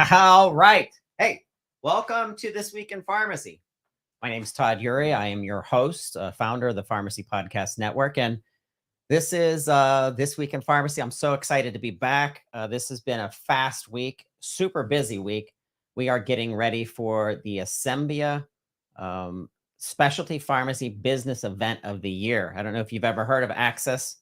All right. Hey, welcome to This Week in Pharmacy. My name is Todd Uri. I am your host, founder of the Pharmacy Podcast Network. And this is This Week in Pharmacy. I'm so excited to be back. This has been a fast week, super busy week. We are getting ready for the Assembia um, Specialty Pharmacy Business Event of the Year. I don't know if you've ever heard of Access,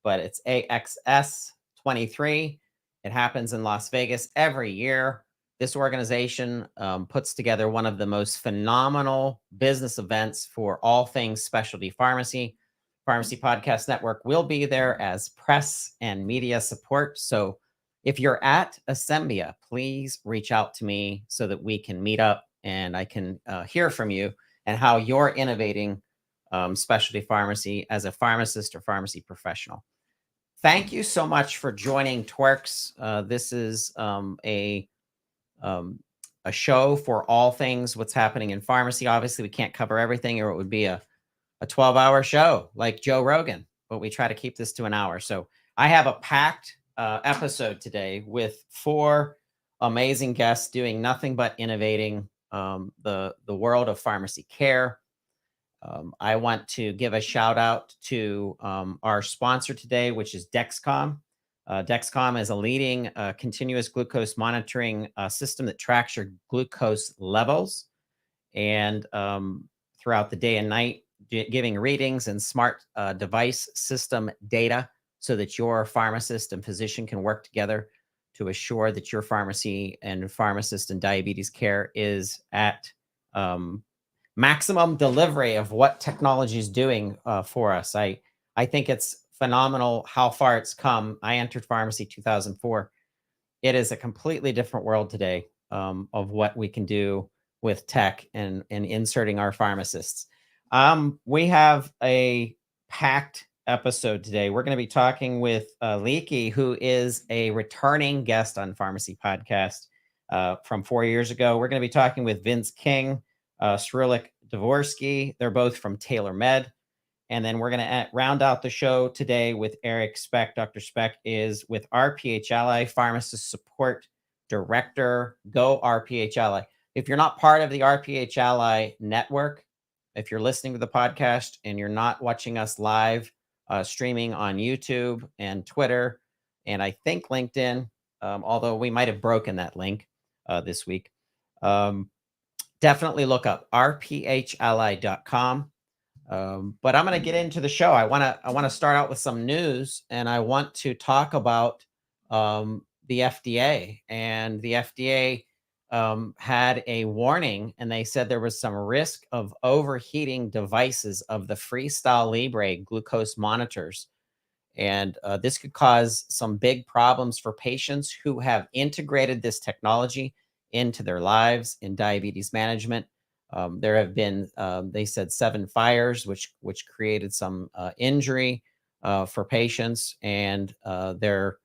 but it's AXS 23. It happens in Las Vegas every year. This organization puts together one of the most phenomenal business events for all things specialty pharmacy. Pharmacy Podcast Network will be there as press and media support. So if you're at Assembia, please reach out to me so that we can meet up and I can hear from you and how you're innovating specialty pharmacy as a pharmacist or pharmacy professional. Thank you so much for joining TWIRx. This is um, a show for all things what's happening in pharmacy. Obviously, we can't cover everything, or it would be a 12-hour show like Joe Rogan, but we try to keep this to an hour. So I have a packed episode today with 4 amazing guests doing nothing but innovating the world of pharmacy care. I want to give a shout out to our sponsor today, which is Dexcom. Dexcom is a leading continuous glucose monitoring system that tracks your glucose levels and throughout the day and night, giving readings and smart device system data so that your pharmacist and physician can work together to assure that your pharmacy and pharmacist and diabetes care is at maximum delivery of what technology is doing for us. I think it's phenomenal how far it's come. I entered pharmacy 2004. It is a completely different world today of what we can do with tech and inserting our pharmacists. We have a packed episode today. We're going to be talking with Leaky, who is a returning guest on Pharmacy Podcast from 4 years ago. We're going to be talking with Vince King, Cyrillic Dvorsky. They're both from TailorMed. And then we're going to round out the show today with Eric Speck. Dr. Speck is with RPH Ally, Pharmacist Support Director. Go RPH Ally. If you're not part of the RPH Ally network, if you're listening to the podcast and you're not watching us live streaming on YouTube and Twitter, and I think LinkedIn, although we might have broken that link this week, definitely look up rphally.com. But I'm going to get into the show. I want to start out with some news, and I want to talk about the FDA. And the FDA had a warning, and they said there was some risk of overheating devices of the Freestyle Libre glucose monitors. And this could cause some big problems for patients who have integrated this technology into their lives in diabetes management. There have been, they said, 7 fires, which created some injury for patients, and they're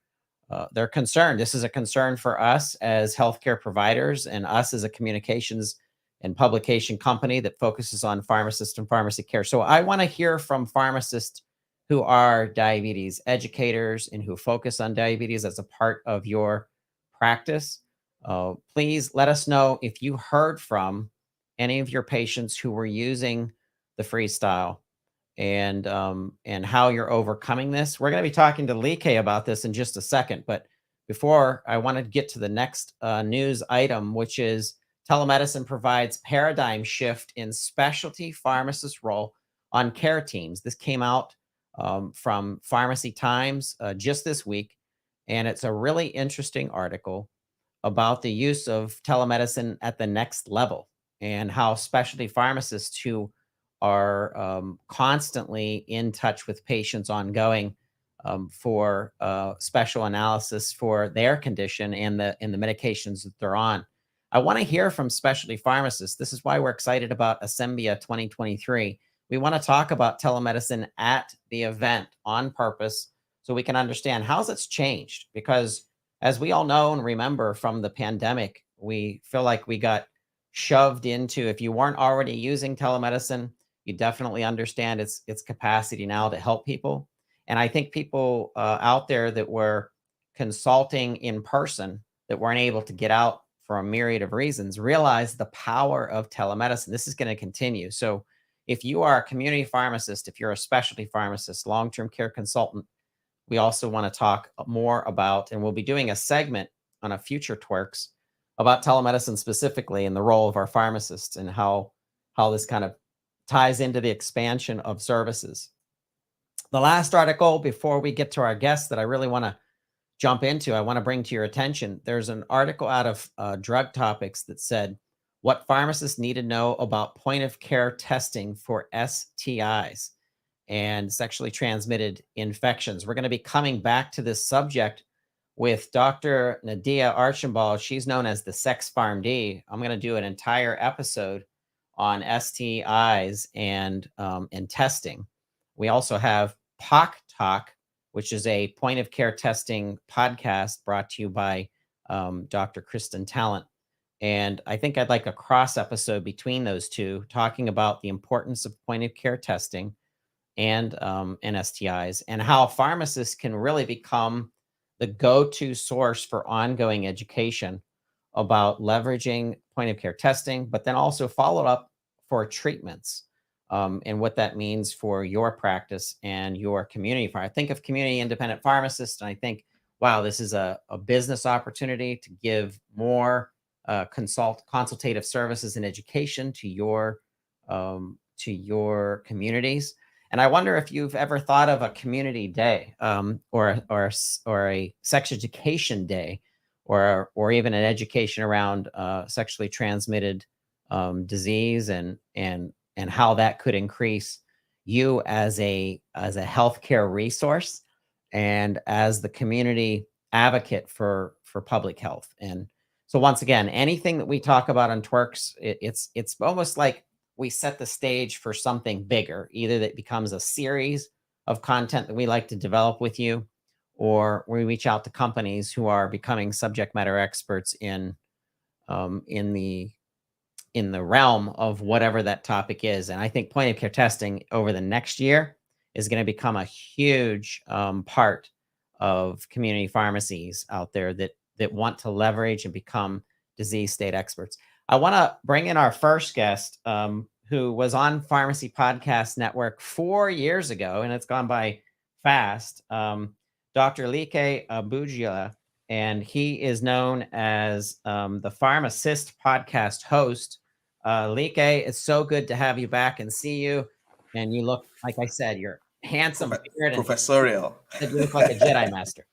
concerned. This is a concern for us as healthcare providers and us as a communications and publication company that focuses on pharmacists and pharmacy care. So I want to hear from pharmacists who are diabetes educators and who focus on diabetes as a part of your practice. Please let us know if you heard from any of your patients who were using the Freestyle and how you're overcoming this. We're going to be talking to Like about this in just a second, but before, I want to get to the next news item, which is telemedicine provides paradigm shift in specialty pharmacist role on care teams. This came out from Pharmacy Times just this week, and it's a really interesting article about the use of telemedicine at the next level and how specialty pharmacists who are constantly in touch with patients ongoing for special analysis for their condition and the medications that they're on. I want to hear from specialty pharmacists. This is why we're excited about Assembia 2023. We want to talk about telemedicine at the event on purpose so we can understand how it's changed. Because as we all know and remember from the pandemic, we feel like we got shoved into, if you weren't already using telemedicine, you definitely understand its capacity now to help people. And I think people out there that were consulting in person that weren't able to get out for a myriad of reasons, realize the power of telemedicine. This is going to continue. So if you are a community pharmacist, if you're a specialty pharmacist, long-term care consultant, we also want to talk more about, and we'll be doing a segment on a future TWIRx about telemedicine specifically and the role of our pharmacists and how this kind of ties into the expansion of services. The last article before we get to our guests that I really want to jump into, I want to bring to your attention. There's an article out of Drug Topics that said what pharmacists need to know about point of care testing for STIs and sexually transmitted infections. We're going to be coming back to this subject with Dr. Nadia Archambault. She's known as the Sex PharmD. I'm going to do an entire episode on STIs and testing. We also have POC Talk, which is a point of care testing podcast brought to you by Dr. Kristen Talent. And I think I'd like a cross episode between those two, talking about the importance of point of care testing and STIs and how pharmacists can really become the go-to source for ongoing education about leveraging point of care testing, but then also follow up for treatments. And what that means for your practice and your community. I think of community independent pharmacists, and I think, wow, this is a business opportunity to give more consultative services and education to your communities. And I wonder if you've ever thought of a community day, or a sex education day, or even an education around sexually transmitted disease and how that could increase you as a healthcare resource and as the community advocate for public health. And so once again, anything that we talk about on TWIRx, it's almost like we set the stage for something bigger, either that becomes a series of content that we like to develop with you, or we reach out to companies who are becoming subject matter experts in the realm of whatever that topic is. And I think point of care testing over the next year is going to become a huge part of community pharmacies out there that want to leverage and become disease state experts. I want to bring in our first guest, who was on Pharmacy Podcast Network 4 years ago, and it's gone by fast. Dr. Like Abuja, and he is known as the Pharmacist podcast host. Like, it's so good to have you back and see you. And you look, like I said, you're handsome, professorial. And you look like a Jedi master.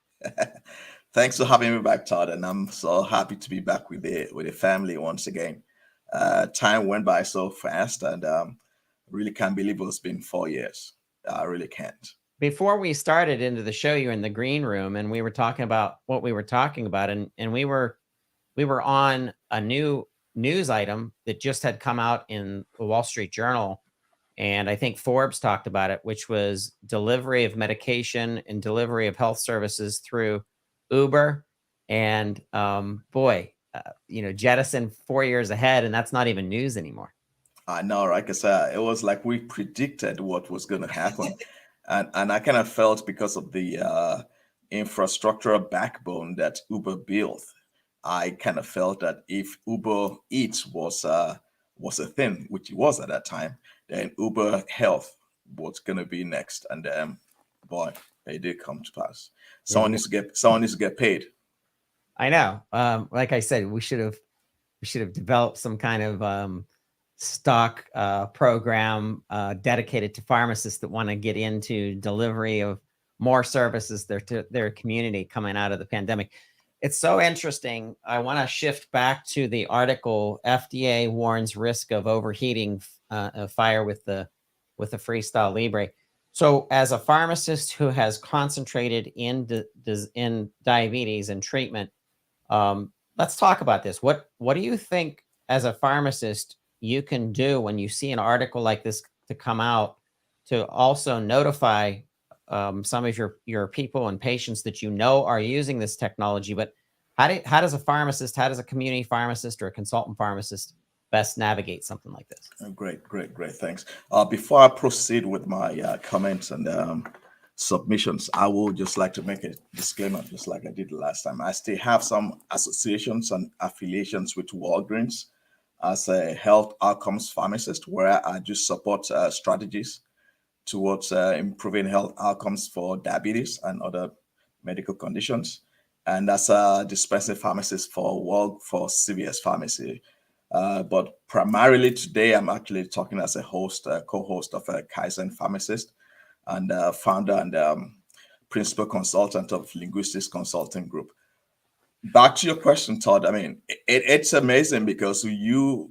Thanks for having me back, Todd. And I'm so happy to be back with the family once again. Time went by so fast, and really can't believe it's been 4 years. I really can't. Before we started into the show, you were in the green room, and we were talking about what we were talking about, and we were on a new news item that just had come out in the Wall Street Journal, and I think Forbes talked about it, which was delivery of medication and delivery of health services through Uber. And jettison 4 years ahead, and that's not even news anymore. I know, right? Because it was like we predicted what was going to happen. And I kind of felt, because of the infrastructural backbone that Uber built, I kind of felt that if Uber Eats was a thing, which it was at that time, then Uber Health was going to be next. And boy, it did come to pass. Someone needs to get paid. I know. Like I said, we should have developed some kind of stock program dedicated to pharmacists that want to get into delivery of more services to their community coming out of the pandemic. It's so interesting. I want to shift back to the article. FDA warns risk of overheating fire with the Freestyle Libre. So as a pharmacist who has concentrated in diabetes and treatment, let's talk about this. What do you think as a pharmacist you can do when you see an article like this to come out to also notify some of your people and patients that are using this technology? But how does a pharmacist, how does a community pharmacist or a consultant pharmacist best navigate something like this? Great. Thanks. Before I proceed with my comments and submissions, I will just like to make a disclaimer, just like I did the last time. I still have some associations and affiliations with Walgreens as a health outcomes pharmacist, where I just support strategies towards improving health outcomes for diabetes and other medical conditions. And as a dispensing pharmacist for CVS Pharmacy. But primarily today, I'm actually talking as a host, co-host of a Kaizen Pharmacist, and founder and principal consultant of Linguistics Consulting Group. Back to your question, Todd. I mean, it's amazing because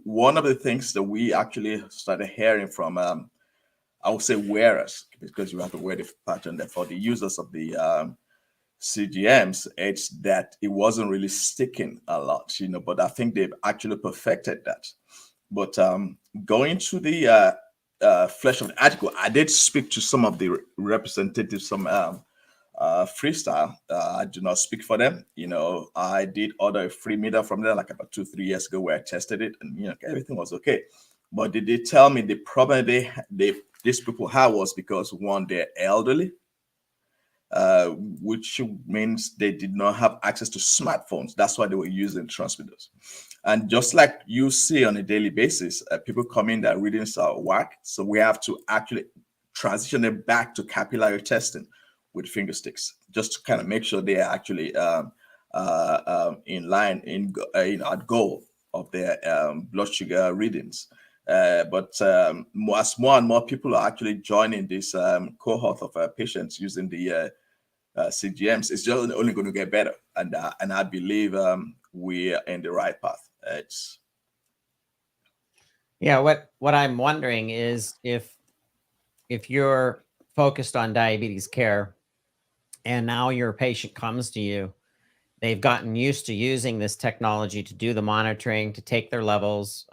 one of the things that we actually started hearing from, I would say wearers, because you have to wear the pattern there for the users of the CGMs, it's that it wasn't really sticking a lot, but I think they've actually perfected that. But going to the flesh of the article, I did speak to some of the representatives from Freestyle. I do not speak for them. I did order a free meter from them like about 2-3 years ago, where I tested it, and everything was okay. But did they tell me the problem these people had was because, one, they're elderly, which means they did not have access to smartphones. That's why they were using transmitters. And just like you see on a daily basis, people come in that readings are whack. So we have to actually transition them back to capillary testing with finger sticks, just to kind of make sure they are actually in line at goal of their blood sugar readings. But as more and more people are actually joining this cohort of patients using the CGMs, it's just only going to get better. And I believe we are in the right path. What I'm wondering is if you're focused on diabetes care and now your patient comes to you, they've gotten used to using this technology to do the monitoring, to take their levels,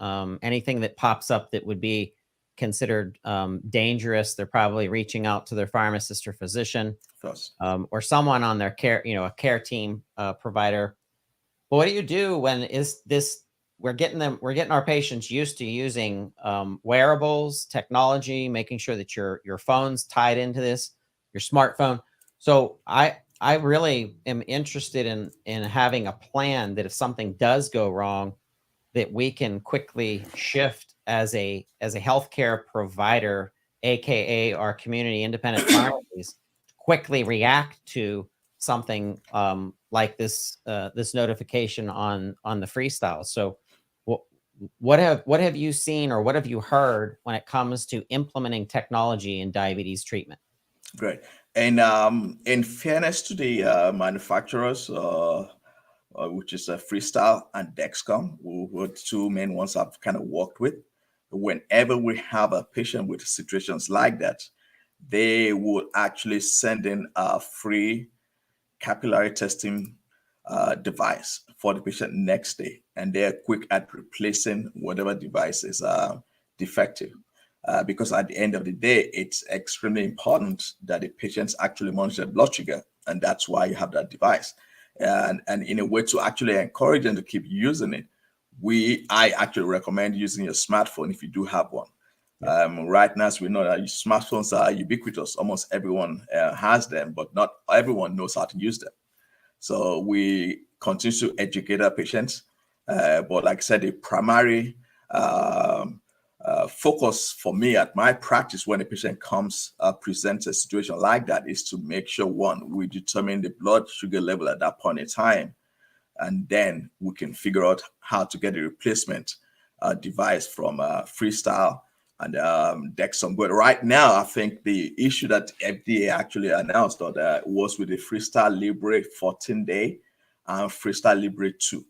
anything that pops up that would be considered dangerous, they're probably reaching out to their pharmacist or physician, or someone on their care, a care team provider. But what do you do when we're getting our patients used to using wearables, technology, making sure that your phone's tied into this, your smartphone. So I really am interested in having a plan that if something does go wrong, that we can quickly shift as a healthcare provider, aka our community independent pharmacies, quickly react to something like this notification on the Freestyle. So what have you seen or what have you heard when it comes to implementing technology in diabetes treatment? Great. And in fairness to the manufacturers, which is Freestyle and Dexcom, who were two main ones I've kind of worked with, whenever we have a patient with situations like that, they will actually send in a free capillary testing device for the patient next day, and they're quick at replacing whatever device is defective. Because at the end of the day, it's extremely important that the patients actually monitor their blood sugar, and that's why you have that device. And in a way to actually encourage them to keep using it, I actually recommend using your smartphone if you do have one. Right now, as we know that smartphones are ubiquitous, almost everyone has them, but not everyone knows how to use them. So we continue to educate our patients. But like I said, the primary focus for me at my practice when a patient presents a situation like that is to make sure, one, we determine the blood sugar level at that point in time, and then we can figure out how to get a replacement device from Freestyle and Dexcom. But right now, I think the issue that FDA actually announced was with the Freestyle Libre 14-day and Freestyle Libre 2.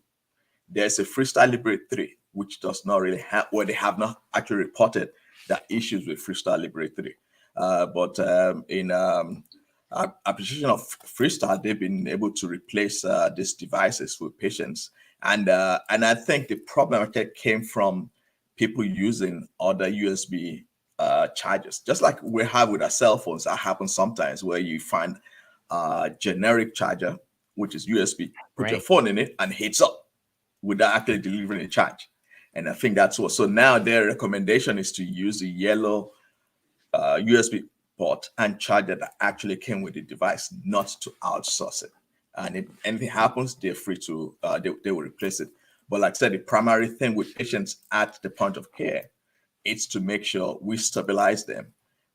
There's a Freestyle Libre 3, which does not really have, where they have not actually reported the issues with Freestyle Libre 3. But in appreciation of Freestyle, they've been able to replace these devices with patients. And I think the problem came from people using other USB chargers. Just like we have with our cell phones, that happens sometimes where you find a generic charger, which is USB, put your phone in it and it heats up without actually delivering a charge. And I think that's what, so now their recommendation is to use the yellow USB bought and charged that actually came with the device, not to outsource it. And if anything happens, they're free to, they will replace it. But like I said, the primary thing with patients at the point of care is to make sure we stabilize them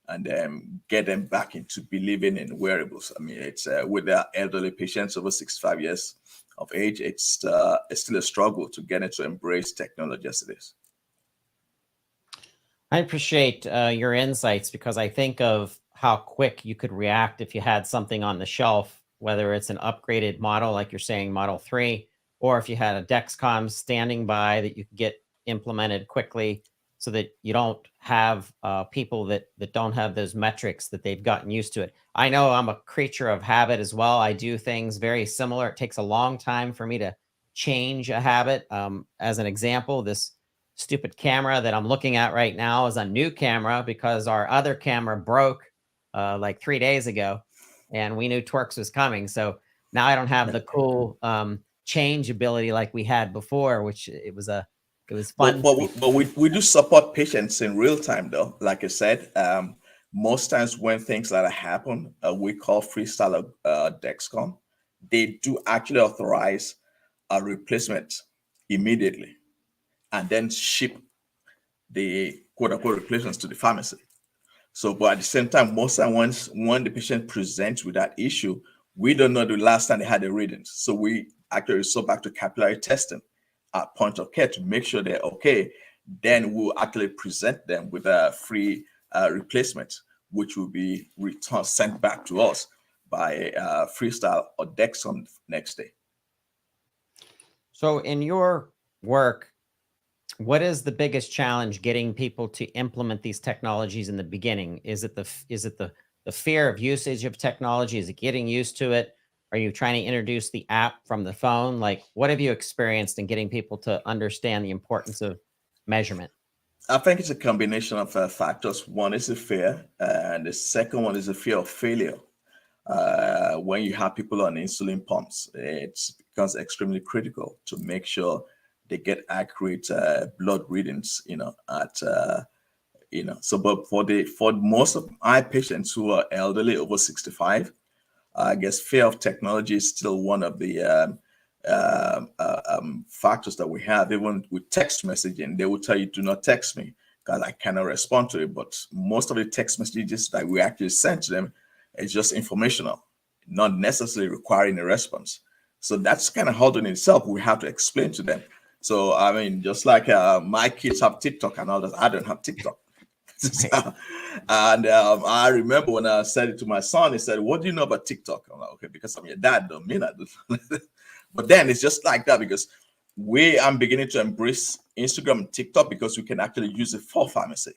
and get them back into believing in wearables. I mean, it's with the elderly patients over 65 years of age, it's still a struggle to get them to embrace technology as it is. I appreciate your insights, because I think of how quick you could react if you had something on the shelf, whether it's an upgraded model, like you're saying, Model 3, or if you had a Dexcom standing by that you could get implemented quickly, so that you don't have people that don't have those metrics that they've gotten used to it. I know I'm a creature of habit as well. I do things very similar. It takes a long time for me to change a habit. As an example, this stupid camera that I'm looking at right now is a new camera because our other camera broke like 3 days ago, and we knew TWIRx was coming. So now I don't have the cool change ability like we had before, which it was fun. But we do support patients in real time, though. Like I said, most times when things like that happen, we call freestyle Dexcom. They do actually authorize a replacement immediately, and then ship the quote unquote replacements to the pharmacy. So, but at the same time, most times when the patient presents with that issue, we don't know the last time they had a reading. So we actually resort back to capillary testing at point of care to make sure they're okay. Then we'll actually present them with a free replacement, which will be returned, sent back to us by Freestyle or Dexcom next day. So in your work, what is the biggest challenge getting people to implement these technologies in the beginning? Is it the fear of usage of technology? Is it getting used to it? Are you trying to introduce the app from the phone? Like, what have you experienced in getting people to understand the importance of measurement? I think it's a combination of factors. One is the fear, and the second one is the fear of failure. When you have people on insulin pumps, it becomes extremely critical to make sure they get accurate blood readings. So, but for most of my patients who are elderly over 65, I guess fear of technology is still one of the factors that we have. Even with text messaging, they will tell you, do not text me because I cannot respond to it. But most of the text messages that we actually send to them is just informational, not necessarily requiring a response. So that's kind of hard in itself. We have to explain to them. So, I mean, just like my kids have TikTok and all that, I don't have TikTok. So, and I remember when I said it to my son, he said, "What do you know about TikTok?" I'm like, "Okay, because I'm your dad, don't mean I do." But then it's just like that, because I'm beginning to embrace Instagram and TikTok because we can actually use it for pharmacy.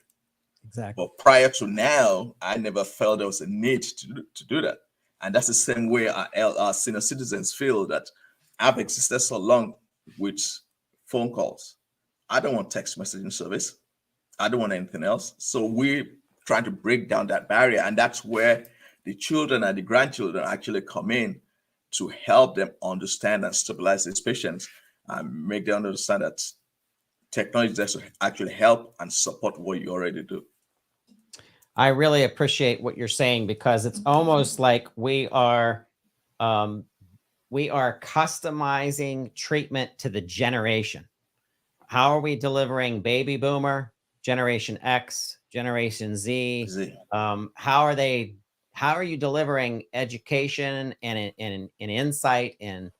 Exactly. But prior to now, I never felt there was a need to do that. And that's the same way our senior citizens feel that I've existed so long with phone calls. I don't want text messaging service. I don't want anything else. So we're trying to break down that barrier. And that's where the children and the grandchildren actually come in to help them understand and stabilize these patients and make them understand that technology does actually help and support what you already do. I really appreciate what you're saying, because it's almost like we are customizing treatment to the generation. How are we delivering baby boomer, Generation X, Generation Z? How are you delivering education and insight and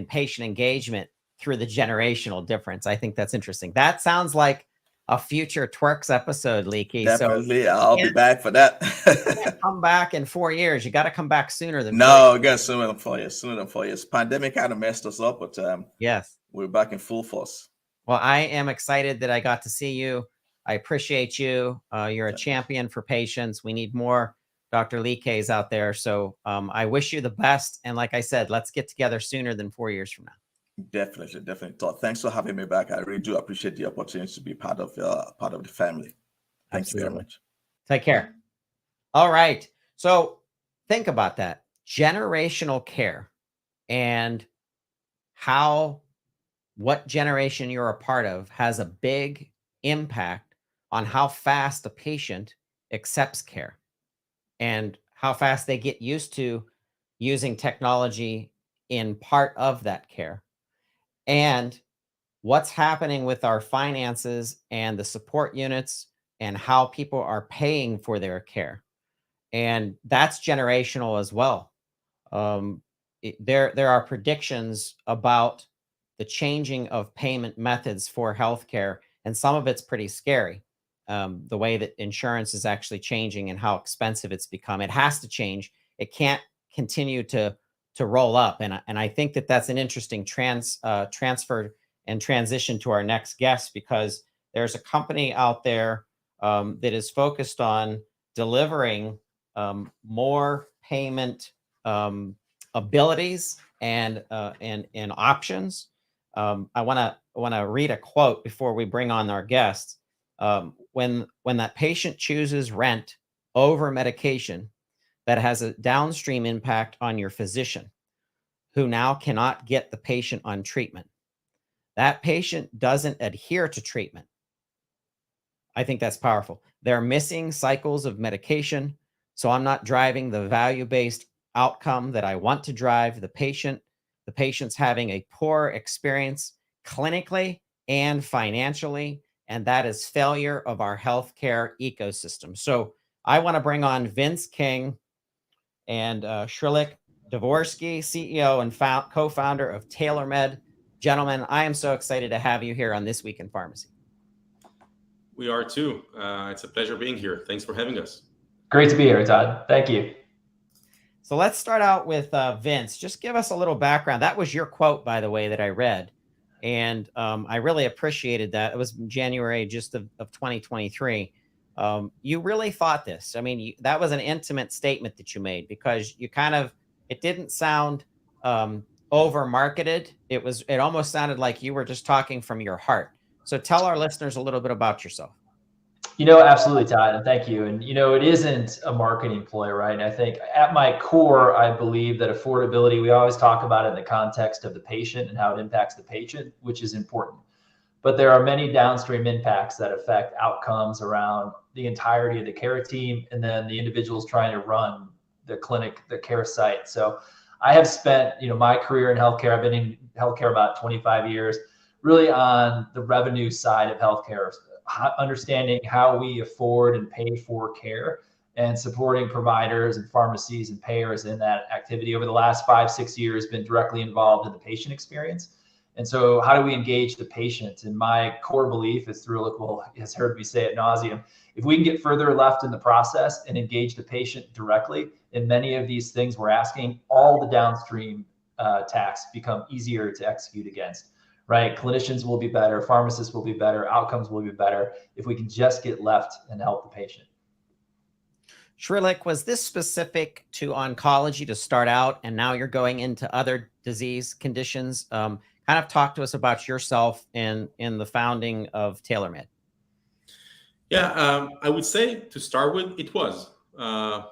patient engagement through the generational difference? I think that's interesting. That sounds like a future TWIRx episode, Leaky. Definitely, So I'll be back for that. you can't come back in 4 years. You got to come back sooner than 4 No, years. again, sooner than 4 years. Sooner than 4 years. Pandemic kind of messed us up, but Yes. we're back in full force. Well, I am excited that I got to see you. I appreciate you. You're a champion for patients. We need more Dr. Lee Kays out there. So I wish you the best. And like I said, let's get together sooner than 4 years from now. Definitely. Todd, thanks for having me back. I really do appreciate the opportunity to be part of the family. Thank you very much. Take care. All right. So think about that. Generational care, and how what generation you're a part of has a big impact on how fast a patient accepts care. and how fast they get used to using technology in part of that care, and what's happening with our finances and the support units and how people are paying for their care. And that's generational as well. There are predictions about the changing of payment methods for healthcare, and some of it's pretty scary. The way that insurance is actually changing and how expensive it's become. It has to change. It can't continue to roll up. And I think that that's an interesting transfer and transition to our next guest, because there's a company out there that is focused on delivering more payment abilities and options. I want to read a quote before we bring on our guests. When that patient chooses rent over medication, that has a downstream impact on your physician, who now cannot get the patient on treatment. That patient doesn't adhere to treatment. I think that's powerful. They're missing cycles of medication. So I'm not driving the value-based outcome that I want to drive. The patient's having a poor experience clinically and financially, and that is failure of our healthcare ecosystem. So I want to bring on Vince King and Shrilik Dvorsky, CEO and co-founder of TailorMed. Gentlemen, I am so excited to have you here on This Week in Pharmacy. We are too. It's a pleasure being here. Thanks for having us. Great to be here, Todd. Thank you. So let's start out with Vince. Just give us a little background. That was your quote, by the way, that I read. And I really appreciated that. It was January just of 2023. You really thought this. I mean, that was an intimate statement that you made, because you it didn't sound over marketed. It almost sounded like you were just talking from your heart. So tell our listeners a little bit about yourself. Absolutely, Todd, and thank you. And, it isn't a marketing ploy, right? And I think at my core, I believe that affordability, we always talk about it in the context of the patient and how it impacts the patient, which is important. But there are many downstream impacts that affect outcomes around the entirety of the care team, and then the individuals trying to run the clinic, the care site. So I have spent, my career in healthcare. I've been in healthcare about 25 years, really on the revenue side of healthcare, understanding how we afford and pay for care, and supporting providers and pharmacies and payers in that activity. Over the last 5-6 years, been directly involved in the patient experience. And so how do we engage the patient? And my core belief is, through, has heard me say ad nauseum, if we can get further left in the process and engage the patient directly in many of these things we're asking, all the downstream tasks become easier to execute against. Right? Clinicians will be better, pharmacists will be better, outcomes will be better if we can just get left and help the patient. Shrilik, was this specific to oncology to start out, and now you're going into other disease conditions? Kind of talk to us about yourself in the founding of TailorMed. Yeah, I would say to start with, it was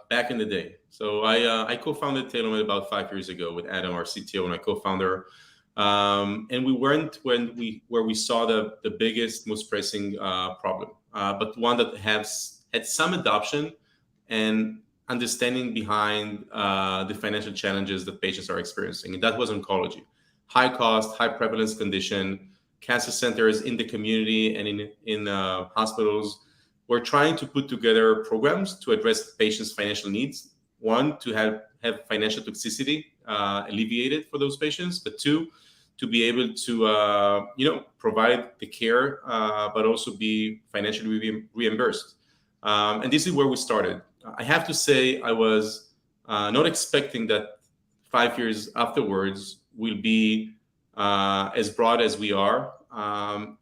back in the day. So I co-founded TailorMed about 5 years ago with Adam, our CTO, and my co-founder. And we weren't where we saw the biggest, most pressing problem, but one that had some adoption and understanding behind the financial challenges that patients are experiencing. And that was oncology. High cost, high prevalence condition, cancer centers in the community and in hospitals. We're trying to put together programs to address patients' financial needs. One, to have financial toxicity alleviated for those patients, but two, to be able to provide the care, but also be financially reimbursed. And this is where we started. I have to say, I was not expecting that 5 years afterwards will be as broad as we are.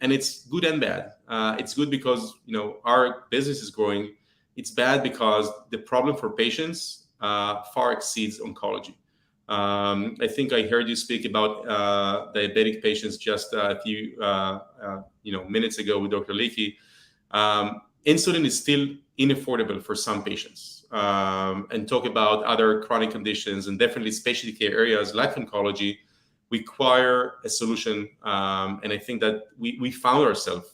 And it's good and bad. It's good because our business is growing. It's bad because the problem for patients far exceeds oncology. I think I heard you speak about diabetic patients just a few minutes ago with Dr. Leakey. Insulin is still unaffordable for some patients, and talk about other chronic conditions, and definitely specialty care areas like oncology require a solution. And I think that we found ourselves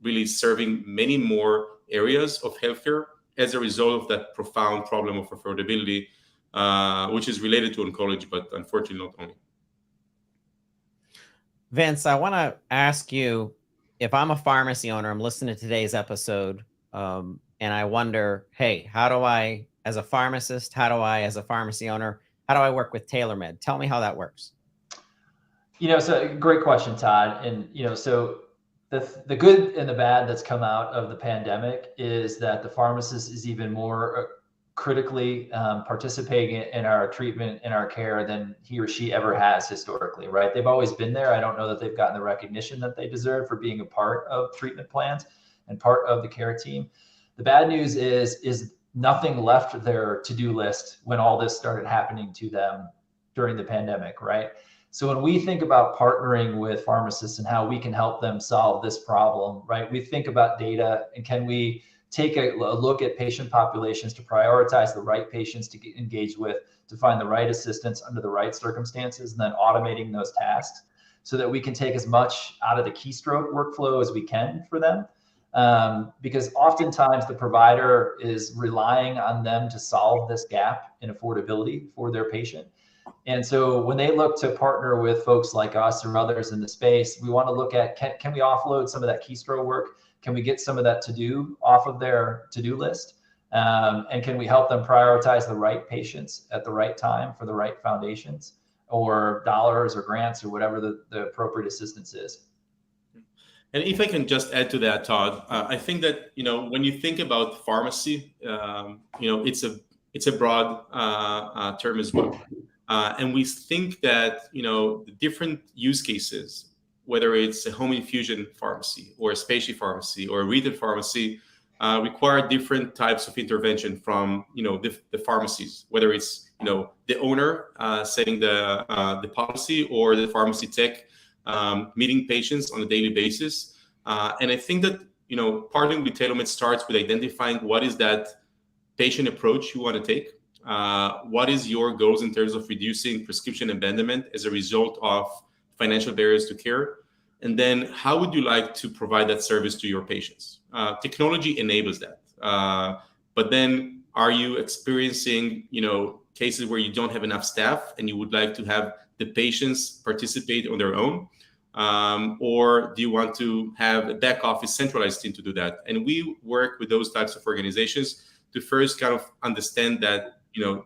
really serving many more areas of healthcare as a result of that profound problem of affordability, which is related to oncology, but unfortunately not only. Vince, I want to ask you, if I'm a pharmacy owner, I'm listening to today's episode, and I wonder, hey, how do I, as a pharmacist, as a pharmacy owner, how do I work with TailorMed? Tell me how that works. So great question, Todd. And, so the good and the bad that's come out of the pandemic is that the pharmacist is even more critically participating in our treatment, in our care than he or she ever has historically, right? They've always been there. I don't know that they've gotten the recognition that they deserve for being a part of treatment plans and part of the care team. The bad news is nothing left their to-do list when all this started happening to them during the pandemic, right? So when we think about partnering with pharmacists and how we can help them solve this problem, right? We think about data and can we take a look at patient populations to prioritize the right patients to get engaged with, to find the right assistance under the right circumstances, and then automating those tasks so that we can take as much out of the keystroke workflow as we can for them. Because oftentimes the provider is relying on them to solve this gap in affordability for their patient. And so when they look to partner with folks like us or others in the space, we want to look at, can we offload some of that keystroke work? Can we get some of that to-do off of their to-do list? And can we help them prioritize the right patients at the right time for the right foundations or dollars or grants or whatever the appropriate assistance is? And if I can just add to that, Todd, I think that, when you think about pharmacy, it's a broad term as well. And we think that, the different use cases, whether it's a home infusion pharmacy or a specialty pharmacy or a retail pharmacy, require different types of intervention from, the pharmacies, whether it's, the owner setting the policy or the pharmacy tech meeting patients on a daily basis. And I think that, partnering with TailorMed starts with identifying what is that patient approach you want to take. What is your goals in terms of reducing prescription abandonment as a result of financial barriers to care? And then how would you like to provide that service to your patients? Technology enables that. But then are you experiencing, cases where you don't have enough staff and you would like to have the patients participate on their own? Or do you want to have a back office centralized team to do that? And we work with those types of organizations to first kind of understand that,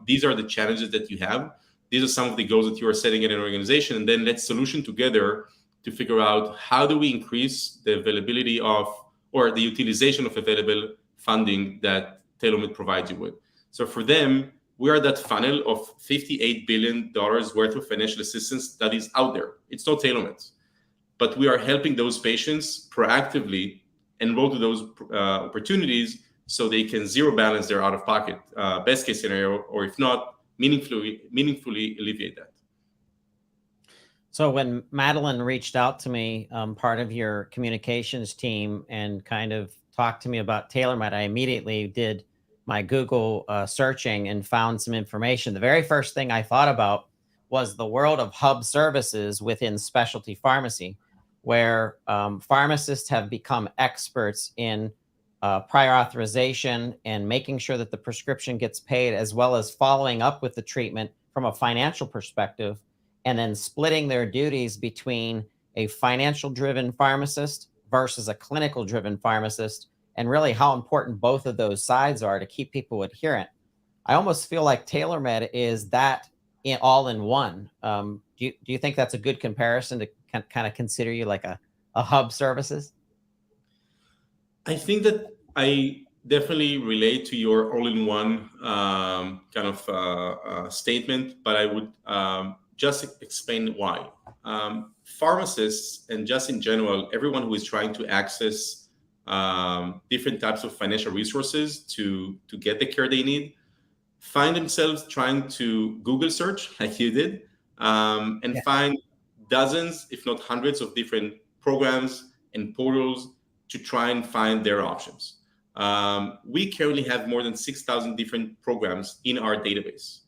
these are the challenges that you have. These are some of the goals that you are setting in an organization. And then let's solution together to figure out how do we increase the availability of, or the utilization of available funding that TailorMed provides you with. So for them, we are that funnel of $58 billion worth of financial assistance that is out there. It's not TailorMed, but we are helping those patients proactively enroll to those opportunities so they can zero balance their out-of-pocket, best case scenario, or if not, meaningfully alleviate that. So when Madeline reached out to me, part of your communications team, and kind of talked to me about TailorMed, I immediately did my Google searching and found some information. The very first thing I thought about was the world of hub services within specialty pharmacy, where pharmacists have become experts in prior authorization and making sure that the prescription gets paid, as well as following up with the treatment from a financial perspective, and then splitting their duties between a financial driven pharmacist versus a clinical driven pharmacist, and really how important both of those sides are to keep people adherent. I almost feel like TailorMed is that all in one. Do you think that's a good comparison to kind of consider you like a hub services? I think that I definitely relate to your all-in-one statement, but I would just explain why. Pharmacists, and just in general, everyone who is trying to access different types of financial resources to get the care they need, find themselves trying to Google search, like you did, and find dozens, if not hundreds, of different programs and portals to try and find their options. We currently have more than 6,000 different programs in our database.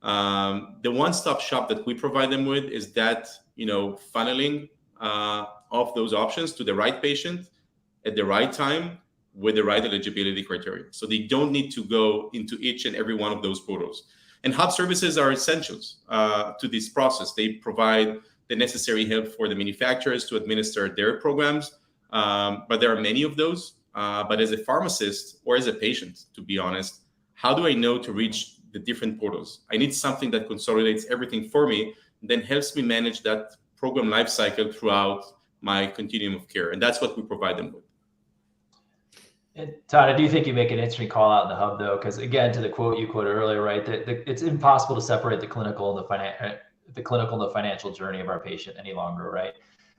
The one-stop shop that we provide them with is that, funneling of those options to the right patient at the right time with the right eligibility criteria. So they don't need to go into each and every one of those portals. And hub services are essentials to this process. They provide the necessary help for the manufacturers to administer their programs, but there are many of those. But as a pharmacist or as a patient, to be honest, how do I know to reach the different portals? I need something that consolidates everything for me, then helps me manage that program lifecycle throughout my continuum of care. And that's what we provide them with. And Todd, I do think you make an interesting call out in the hub, though, because again, to the quote you quoted earlier, right, that it's impossible to separate the clinical and the financial journey of our patient any longer, right?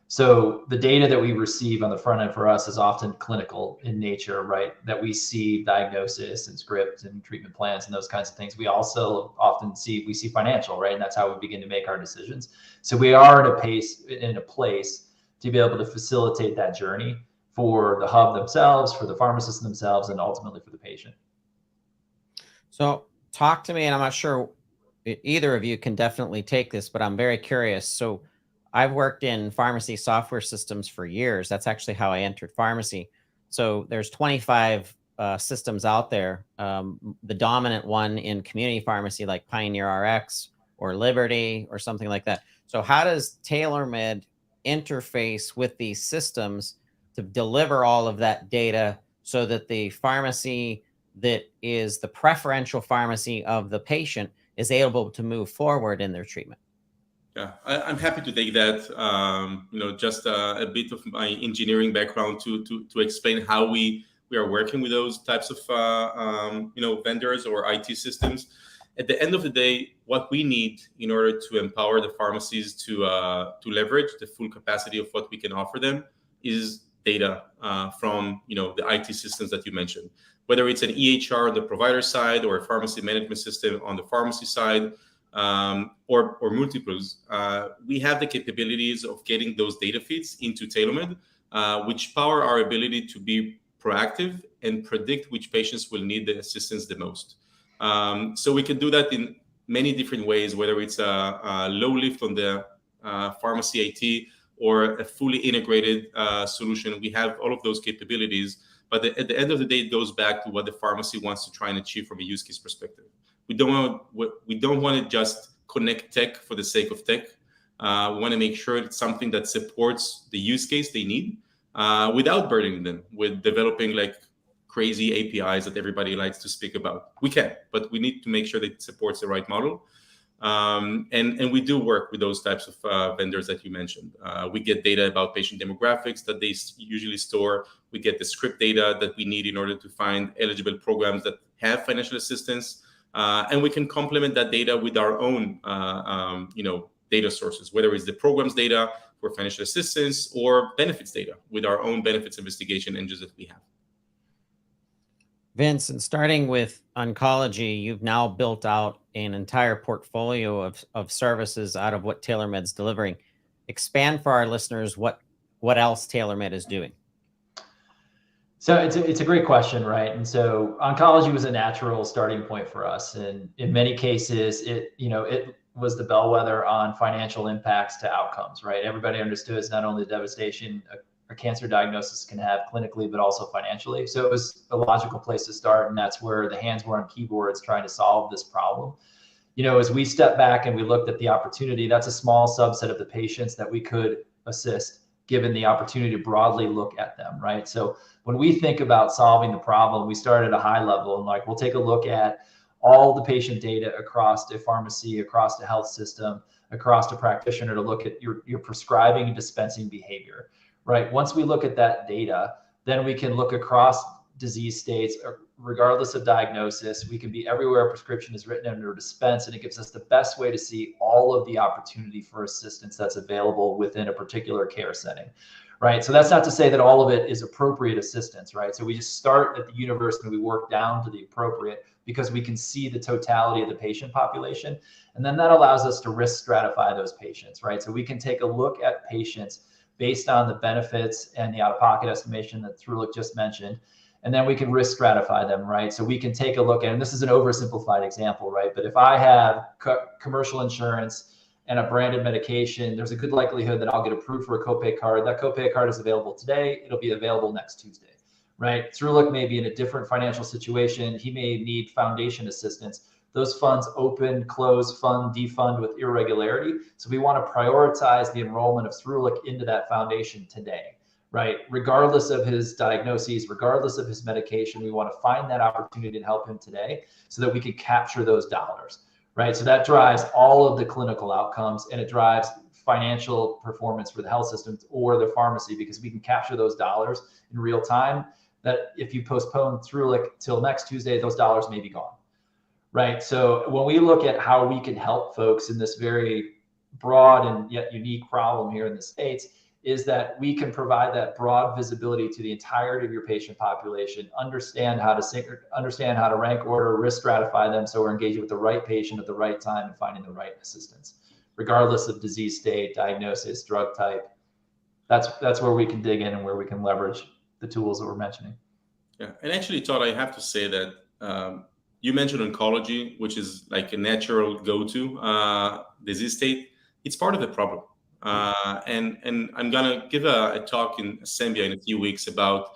So the data that we receive on the front end for us is often clinical in nature, right? That we see diagnosis and scripts and treatment plans and those kinds of things. We also often see financial, right? And that's how we begin to make our decisions. So we are in a place to be able to facilitate that journey for the hub themselves, for the pharmacists themselves, and ultimately for the patient. So talk to me, and I'm not sure either of you can definitely take this, but I'm very curious. So I've worked in pharmacy software systems for years. That's actually how I entered pharmacy. So there's 25 systems out there. The dominant one in community pharmacy, like Pioneer RX or Liberty or something like that. So how does TailorMed interface with these systems to deliver all of that data so that the pharmacy that is the preferential pharmacy of the patient is able to move forward in their treatment? Yeah, I'm happy to take that. Just a bit of my engineering background to explain how we are working with those types of vendors or IT systems. At the end of the day, what we need in order to empower the pharmacies to leverage the full capacity of what we can offer them is data from the IT systems that you mentioned. Whether it's an EHR on the provider side or a pharmacy management system on the pharmacy side, or multiples, we have the capabilities of getting those data feeds into TailorMed, which power our ability to be proactive and predict which patients will need the assistance the most. So we can do that in many different ways, whether it's a low lift on the pharmacy IT or a fully integrated solution. We have all of those capabilities, but at the end of the day, it goes back to what the pharmacy wants to try and achieve from a use case perspective. We don't want to just connect tech for the sake of tech. We want to make sure it's something that supports the use case they need without burdening them with developing like crazy APIs that everybody likes to speak about. We can, but we need to make sure that it supports the right model. And we do work with those types of vendors that you mentioned. We get data about patient demographics that they usually store. We get the script data that we need in order to find eligible programs that have financial assistance. And we can complement that data with our own, data sources, whether it's the programs data for financial assistance or benefits data with our own benefits investigation engines that we have. Vince, and starting with oncology, you've now built out an entire portfolio of services out of what TailorMed's delivering. Expand for our listeners what else TailorMed is doing. So it's a great question, right? And so oncology was a natural starting point for us, and in many cases, it was the bellwether on financial impacts to outcomes, right? Everybody understood it's not only the devastation a cancer diagnosis can have clinically, but also financially. So it was a logical place to start, and that's where the hands were on keyboards trying to solve this problem. As we stepped back and we looked at the opportunity, that's a small subset of the patients that we could assist, given the opportunity to broadly look at them, right? So when we think about solving the problem, we start at a high level, and we'll take a look at all the patient data across a pharmacy, across the health system, across the practitioner to look at your prescribing and dispensing behavior, right? Once we look at that data, then we can look across disease states, regardless of diagnosis. We can be everywhere a prescription is written and or dispensed, and it gives us the best way to see all of the opportunity for assistance that's available within a particular care setting, right? So that's not to say that all of it is appropriate assistance, right? So we just start at the universe and we work down to the appropriate, because we can see the totality of the patient population. And then that allows us to risk stratify those patients, right? So we can take a look at patients based on the benefits and the out-of-pocket estimation that TWIRx just mentioned. And then we can risk stratify them, right? So we can take a look at, and this is an oversimplified example, right? But if I have commercial insurance and a branded medication, there's a good likelihood that I'll get approved for a copay card. That copay card is available today. It'll be available next Tuesday, right? TWIRx may be in a different financial situation. He may need foundation assistance. Those funds open, close, fund, defund with irregularity. So we want to prioritize the enrollment of TWIRx into that foundation today, right? Regardless of his diagnoses, regardless of his medication, we want to find that opportunity to help him today so that we can capture those dollars, right? So that drives all of the clinical outcomes, and it drives financial performance for the health systems or the pharmacy, because we can capture those dollars in real time. That if you postpone TWIRx till next Tuesday, those dollars may be gone, right? So when we look at how we can help folks in this very broad and yet unique problem here in the States, is that we can provide that broad visibility to the entirety of your patient population, understand how to rank order, risk stratify them, so we're engaging with the right patient at the right time and finding the right assistance, regardless of disease state, diagnosis, drug type. That's where we can dig in and where we can leverage the tools that we're mentioning. Yeah, and actually, Todd, I have to say that you mentioned oncology, which is like a natural go-to disease state. It's part of the problem. And I'm gonna give a talk in Zambia in a few weeks about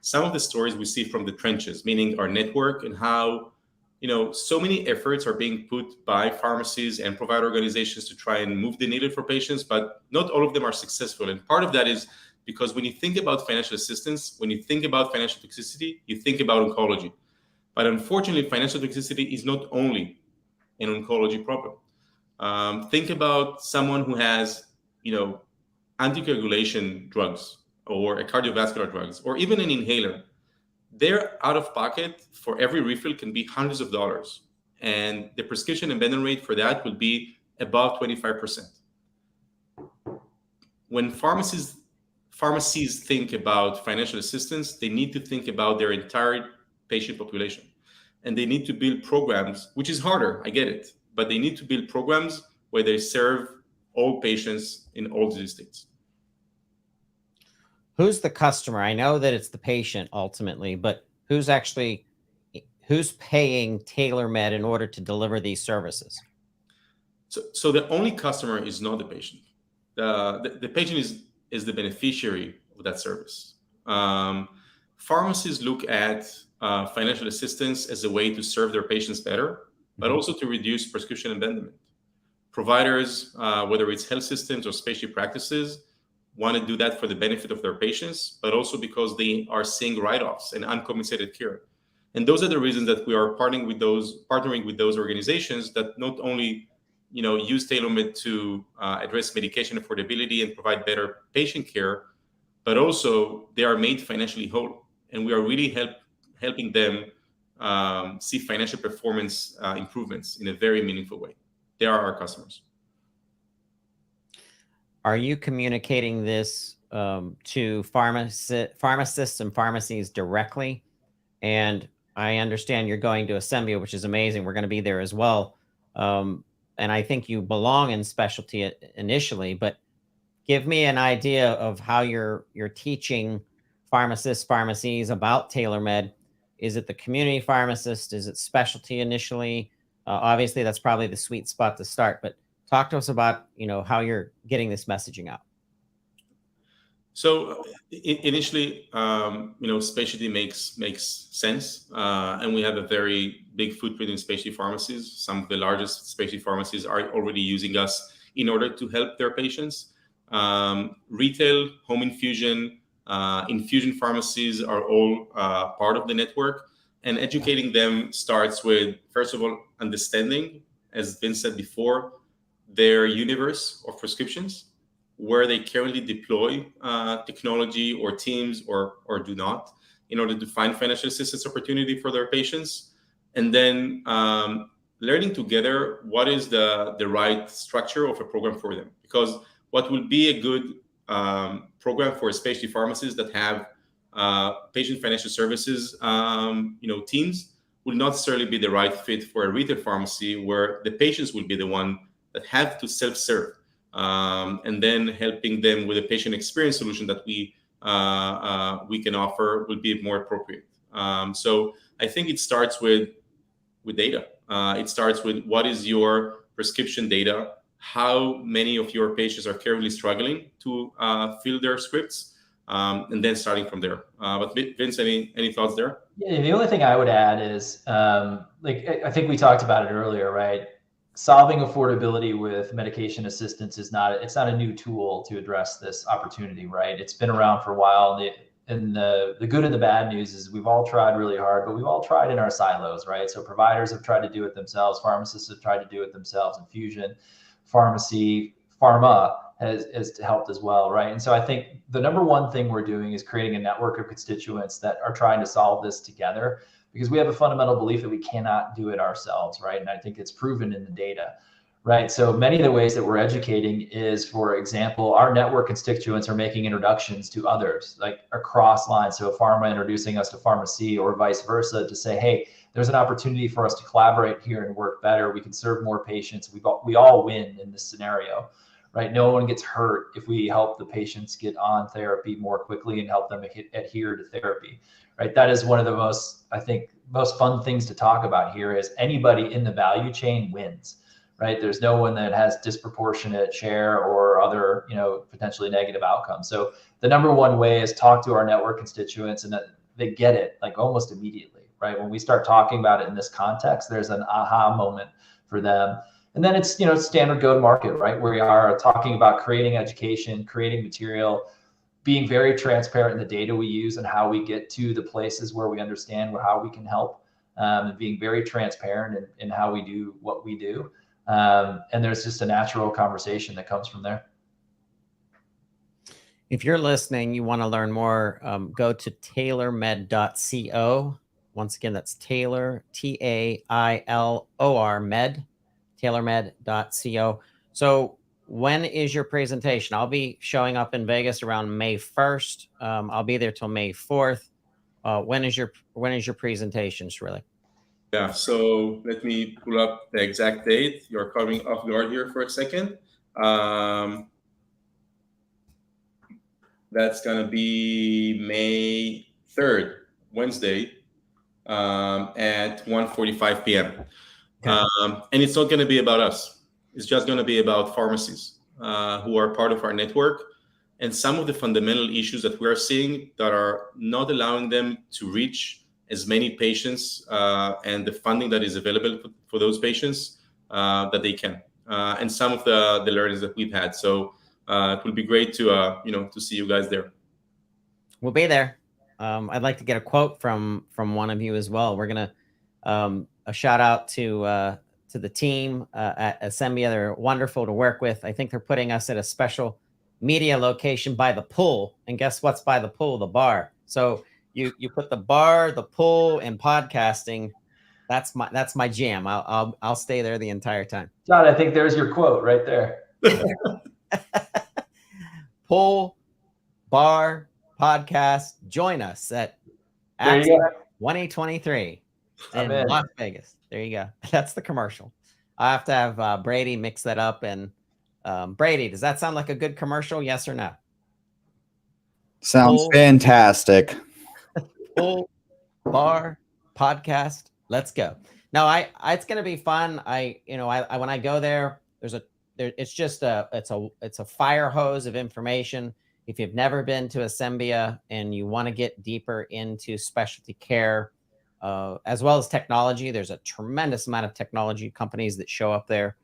some of the stories we see from the trenches, meaning our network, and how so many efforts are being put by pharmacies and provider organizations to try and move the needle for patients, but not all of them are successful. And part of that is because when you think about financial assistance, when you think about financial toxicity, you think about oncology. But unfortunately, financial toxicity is not only an oncology problem. Think about someone who has anticoagulation drugs or a cardiovascular drugs or even an inhaler. Their out of pocket for every refill can be hundreds of dollars. And the prescription abandon rate for that will be above 25%. When pharmacies think about financial assistance, they need to think about their entire patient population. And they need to build programs, which is harder, I get it, but they need to build programs where they serve all patients in all disease states. Who's the customer? I know that it's the patient ultimately, but who's paying TailorMed in order to deliver these services? So the only customer is not the patient. The patient is the beneficiary of that service. Pharmacies look at financial assistance as a way to serve their patients better, but also to reduce prescription abandonment. Providers, whether it's health systems or specialty practices, want to do that for the benefit of their patients, but also because they are seeing write-offs and uncompensated care. And those are the reasons that we are partnering with those organizations that not only use TailorMed to address medication affordability and provide better patient care, but also they are made financially whole. And we are really helping them see financial performance improvements in a very meaningful way. They are our customers. Are you communicating this to pharmacists and pharmacies directly? And I understand you're going to Zambia, which is amazing. We're going to be there as well. And I think you belong in specialty initially, but give me an idea of how you're teaching pharmacists, pharmacies about TailorMed. Is it the community pharmacist? Is it specialty initially? Obviously, that's probably the sweet spot to start, but talk to us about, how you're getting this messaging out. So initially, specialty makes sense, and we have a very big footprint in specialty pharmacies. Some of the largest specialty pharmacies are already using us in order to help their patients. Retail, home infusion, infusion pharmacies are all part of the network, and educating them starts with, first of all, understanding, as Vince said before, their universe of prescriptions, where they currently deploy technology or teams or do not, in order to find financial assistance opportunity for their patients. And then learning together what is the right structure of a program for them. Because what will be a good program for specialty pharmacies that have patient financial services teams will not necessarily be the right fit for a retail pharmacy, where the patients will be the one that have to self-serve, and then helping them with a patient experience solution that we can offer will be more appropriate. So I think it starts with data. It starts with what is your prescription data, how many of your patients are currently struggling to fill their scripts, and then starting from there. But Vince, any thoughts there? Yeah, the only thing I would add is, like, I think we talked about it earlier, right? Solving affordability with medication assistance it's not a new tool to address this opportunity, right? It's been around for a while. And the good and the bad news is we've all tried really hard, but we've all tried in our silos, right? So providers have tried to do it themselves. Pharmacists have tried to do it themselves. Infusion, pharmacy, pharma has helped as well, right? And so I think the number one thing we're doing is creating a network of constituents that are trying to solve this together, because we have a fundamental belief that we cannot do it ourselves, right? And I think it's proven in the data, right? So many of the ways that we're educating is, for example, our network constituents are making introductions to others, like across lines. So pharma introducing us to pharmacy or vice versa to say, hey, there's an opportunity for us to collaborate here and work better. We can serve more patients. We all win in this scenario, right? No one gets hurt if we help the patients get on therapy more quickly and help them adhere to therapy, right? That is one of the most fun things to talk about here is anybody in the value chain wins, right? There's no one that has disproportionate share or other, potentially negative outcomes. So the number one way is talk to our network constituents, and that they get it like almost immediately, right? When we start talking about it in this context, there's an aha moment for them. And then it's, standard go-to-market, right? Where we are talking about creating education, creating material, being very transparent in the data we use and how we get to the places where we understand how we can help, and being very transparent in how we do what we do. And there's just a natural conversation that comes from there. If you're listening, you want to learn more, go to TailorMed.co. Once again, that's Tailor, TAILOR med, TailorMed.co. So when is your presentation? I'll be showing up in Vegas around May 1st. I'll be there till May 4th. When is your presentation, Shrilly? Yeah, so let me pull up the exact date. You're coming off guard here for a second. That's gonna be May 3rd, Wednesday, at 1:45 p.m. Okay. And it's not gonna be about us. It's just gonna be about pharmacies who are part of our network, and some of the fundamental issues that we are seeing that are not allowing them to reach as many patients and the funding that is available for those patients that they can, and some of the learnings that we've had. So it would be great to to see you guys there. We'll be there. I'd like to get a quote from one of you as well. We're gonna a shout out to the team at Assembia. They're wonderful to work with. I think they're putting us at a special media location by the pool, and guess what's by the pool? The bar. So you put the bar, the pool, and podcasting. That's my jam. I'll stay there the entire time. John, I think there's your quote right there. Pool, bar, podcast. Join us at 2023 in Las Vegas. There you go. That's the commercial. I have to have Brady mix that up. And Brady, does that sound like a good commercial? Yes or no? Sounds fantastic. Pool, bar, podcast. Let's go. No, it's going to be fun. When I go there, it's a fire hose of information. If you've never been to Assembia and you want to get deeper into specialty care, as well as technology, there's a tremendous amount of technology companies that show up there.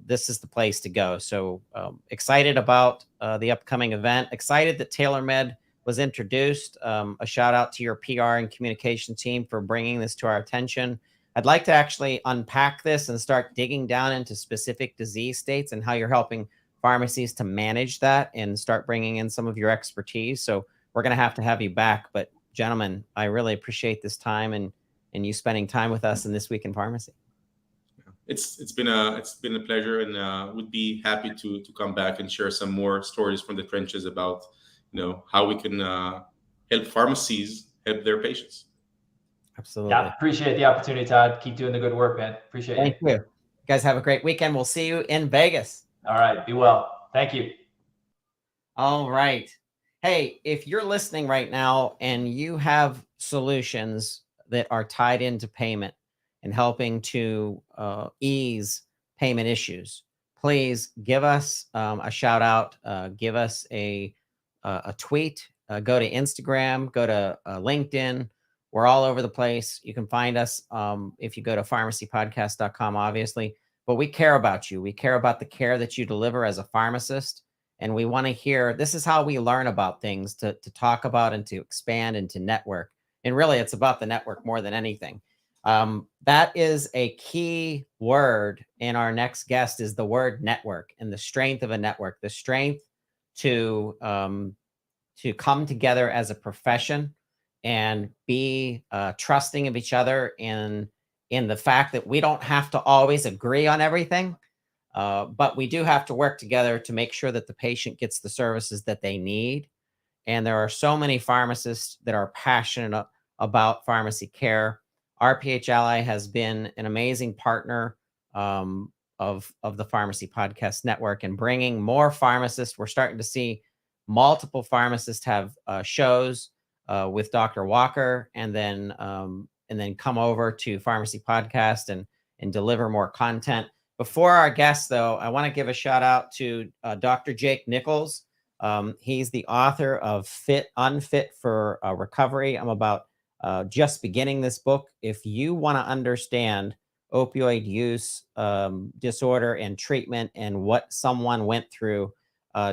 This is the place to go. So excited about the upcoming event. Excited that TailorMed was introduced. A shout out to your PR and communication team for bringing this to our attention. I'd like to actually unpack this and start digging down into specific disease states and how you're helping pharmacies to manage that and start bringing in some of your expertise. So we're going to have you back. But gentlemen, I really appreciate this time and you spending time with us in This Week in Pharmacy. It's been a pleasure, and would be happy to come back and share some more stories from the trenches about how we can help pharmacies help their patients. Absolutely. Yeah, appreciate the opportunity, Todd. Keep doing the good work, man. Appreciate it. Thank you. You guys have a great weekend. We'll see you in Vegas. All right. Be well. Thank you. All right. Hey, if you're listening right now and you have solutions that are tied into payment and helping to ease payment issues, please give us a shout out, give us a tweet, go to Instagram, go to LinkedIn. We're all over the place. You can find us if you go to pharmacypodcast.com, obviously. But we care about you. We care about the care that you deliver as a pharmacist. And we want to hear, this is how we learn about things, to talk about and to expand and to network. And really, it's about the network more than anything. That is a key word in our next guest, is the word network, and the strength of a network, the strength to come together as a profession and be trusting of each other in the fact that we don't have to always agree on everything, but we do have to work together to make sure that the patient gets the services that they need. And there are so many pharmacists that are passionate about pharmacy care. RPH Ally has been an amazing partner of the Pharmacy Podcast Network, and bringing more pharmacists. We're starting to see multiple pharmacists have shows with Dr. Walker, and then come over to Pharmacy Podcast and deliver more content. Before our guests, though, I want to give a shout out to Dr. Jake Nichols. He's the author of Unfit for Recovery. I'm about just beginning this book. If you want to understand opioid use disorder and treatment and what someone went through,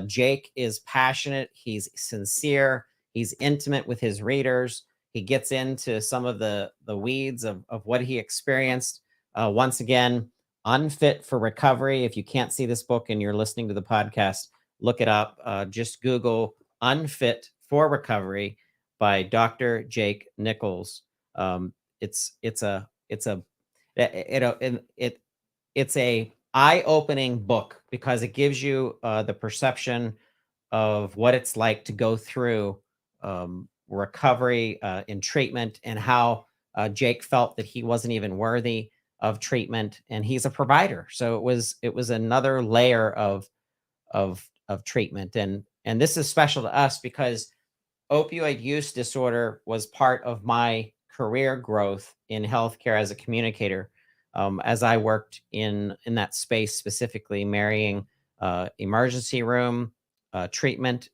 Jake is passionate. He's sincere. He's intimate with his readers. He gets into some of the weeds of what he experienced. Once again, Unfit for Recovery. If you can't see this book and you're listening to the podcast, look it up. Just Google Unfit for Recovery by Dr. Jake Nichols. It's a eye-opening book because it gives you the perception of what it's like to go through recovery in treatment, and how Jake felt that he wasn't even worthy of treatment, and he's a provider. So it was another layer of treatment, and this is special to us because opioid use disorder was part of my career growth in healthcare as a communicator, as I worked in that space, specifically marrying emergency room treatment,